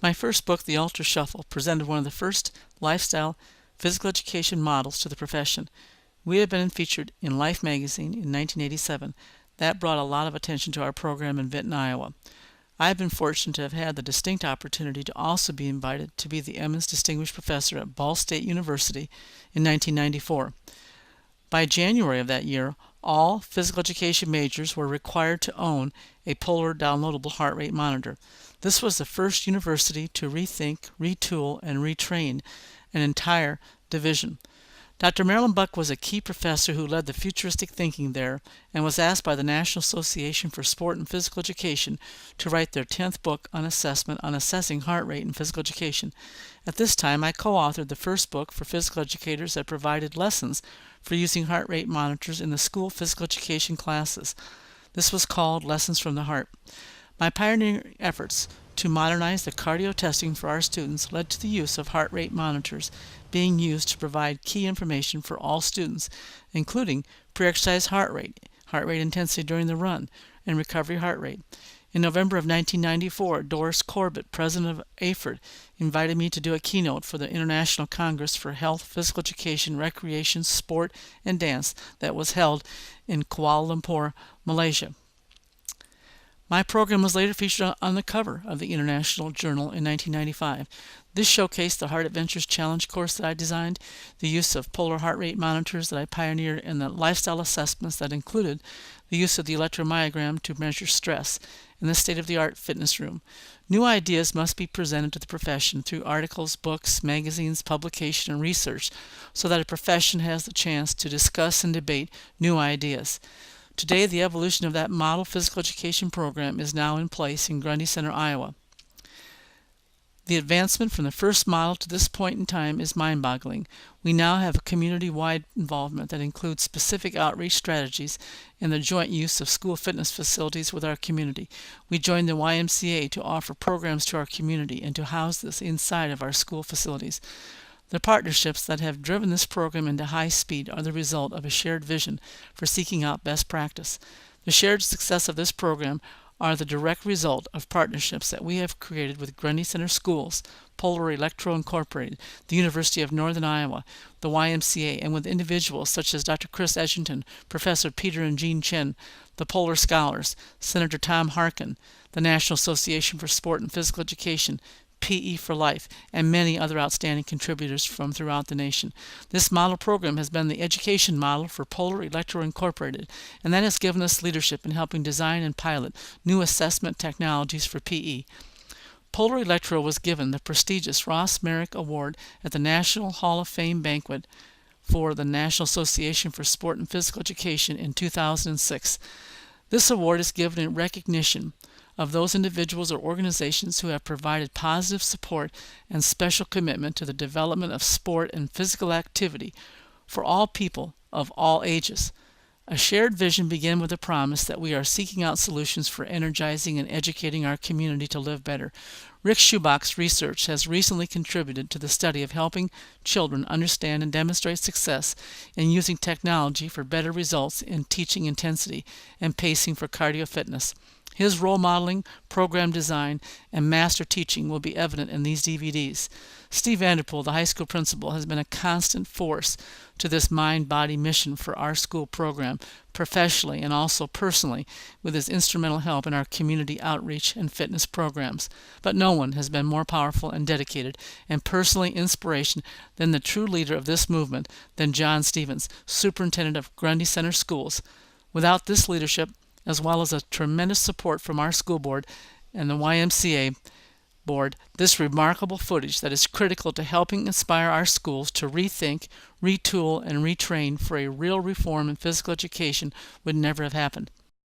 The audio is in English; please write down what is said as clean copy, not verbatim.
My first book, The Ultra Shuffle, presented one of the first lifestyle physical education models to the profession. We had been featured in Life magazine in 1987. That brought a lot of attention to our program in Vinton, Iowa. I have been fortunate to have had the distinct opportunity to also be invited to be the Emmons Distinguished Professor at Ball State University in 1994. By January of that year, all physical education majors were required to own a Polar downloadable heart rate monitor. This was the first university to rethink, retool, and retrain an entire division. Dr. Marilyn Buck was a key professor who led the futuristic thinking there and was asked by the National Association for Sport and Physical Education to write their 10th book on assessment on assessing heart rate in physical education. At this time, I co-authored the first book for physical educators that provided lessons for using heart rate monitors in the school physical education classes. This was called Lessons from the Heart. My pioneering efforts to modernize the cardio testing for our students led to the use of heart rate monitors being used to provide key information for all students, including pre-exercise heart rate intensity during the run, and recovery heart rate. In November of 1994, Doris Corbett, president of AFERD, invited me to do a keynote for the International Congress for Health, Physical Education, Recreation, Sport, and Dance that was held in Kuala Lumpur, Malaysia. My program was later featured on the cover of the International Journal in 1995. This showcased the Heart Adventures Challenge course that I designed, the use of polar heart rate monitors that I pioneered, and the lifestyle assessments that included the use of the electromyogram to measure stress, and the state-of-the-art fitness room. New ideas must be presented to the profession through articles, books, magazines, publication, and research so that a profession has the chance to discuss and debate new ideas. Today, the evolution of that model physical education program is now in place in Grundy Center, Iowa. The advancement from the first model to this point in time is mind-boggling. We now have a community-wide involvement that includes specific outreach strategies and the joint use of school fitness facilities with our community. We joined the YMCA to offer programs to our community and to house this inside of our school facilities. The partnerships that have driven this program into high speed are the result of a shared vision for seeking out best practice. The shared success of this program are the direct result of partnerships that we have created with Grundy Center Schools, Polar Electro Incorporated, the University of Northern Iowa, the YMCA, and with individuals such as Dr. Chris Edgington, Professor Peter and Jean Chen, the Polar Scholars, Senator Tom Harkin, the National Association for Sport and Physical Education, PE for Life, and many other outstanding contributors from throughout the nation. This model program has been the education model for Polar Electro Incorporated, and that has given us leadership in helping design and pilot new assessment technologies for PE. Polar Electro was given the prestigious Ross Merrick Award at the National Hall of Fame banquet for the National Association for Sport and Physical Education in 2006. This award is given in recognition of those individuals or organizations who have provided positive support and special commitment to the development of sport and physical activity for all people of all ages. A shared vision began with the promise that we are seeking out solutions for energizing and educating our community to live better. Rick Schubach's research has recently contributed to the study of helping children understand and demonstrate success in using technology for better results in teaching intensity and pacing for cardio fitness. His role modeling, program design, and master teaching will be evident in these DVDs. Steve Vanderpool, the high school principal, has been a constant force to this mind-body mission for our school program, professionally and also personally, with his instrumental help in our community outreach and fitness programs. But no one has been more powerful and dedicated and personally inspiration than the true leader of this movement than John Stevens, superintendent of Grundy Center Schools. Without this leadership, as well as a tremendous support from our school board and the YMCA board, this remarkable footage that is critical to helping inspire our schools to rethink, retool, and retrain for a real reform in physical education would never have happened.